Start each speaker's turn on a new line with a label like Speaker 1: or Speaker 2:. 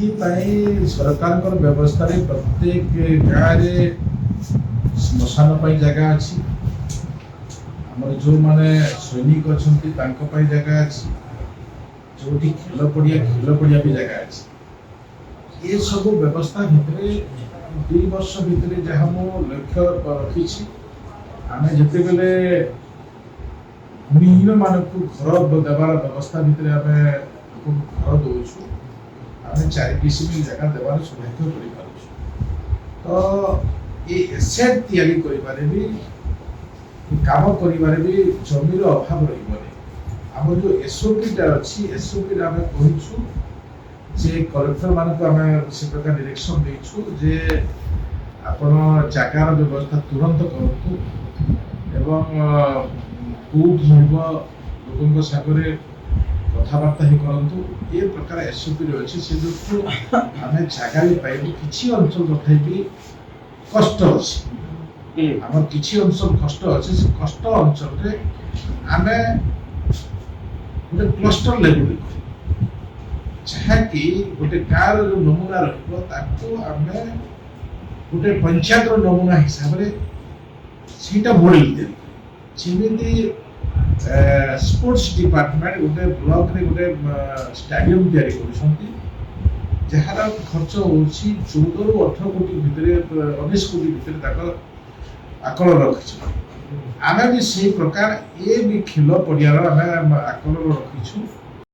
Speaker 1: सरकार व्यवस्था प्रत्येक गाँव श्मशान जगह अच्छी आमर जो माने सैनिक अच्छा जगह अच्छी जो खेल पड़िया भी जगह अच्छी ये सब व्यवस्था भितर 2 वर्ष भितर जहाँ मो लक्ष्य रखी आम जिते बेले भूमिहीन मानक घर देवार व्यवस्था भितर आम घर दौचु आम 4 डिसिमिल जगह देवार सौभाग्य कर तो ये एसेट तैयारी करिबारे भी काम करिबारे भी जमीर अभाव रहिबने आम जो एसओपी टा अच्छी एसओपी आम कहिछु जे कलेक्टर मानक आम से प्रकार डायरेक्शन देछु जे आपण जगार व्यवस्था तुरंत करतु एवं कोर्ट लोकों सागरे कथबार्ता ही करंतु ये प्रकार एसओपी रे अछि से जो आम जगह पाइबु किछि अंचल तथापि कष्ट अछि हमर किछि अंचल कष्ट अछि से कष्ट अंचल रे आमे गोटे क्लस्टर लेवल जहाँ कि गोटे गाँव जो नमूना रहिबो ताको आमे गोटे पंचायत नमूना हिसाब रे सीटा मॉडल दे जेमिति स्पोर्ट्स डिपार्टमेंट गोटे ब्लॉक रे गोटे स्टेडियम तैयारी करूछंती जहार खर्च होछि 14 ରୁ 18 कोटी भितरे 19 कोटी भितरे ताकर आकलन रखिछु आमे भी से प्रकार ये भी खेल पड़ियार आमे आकलन रखिछु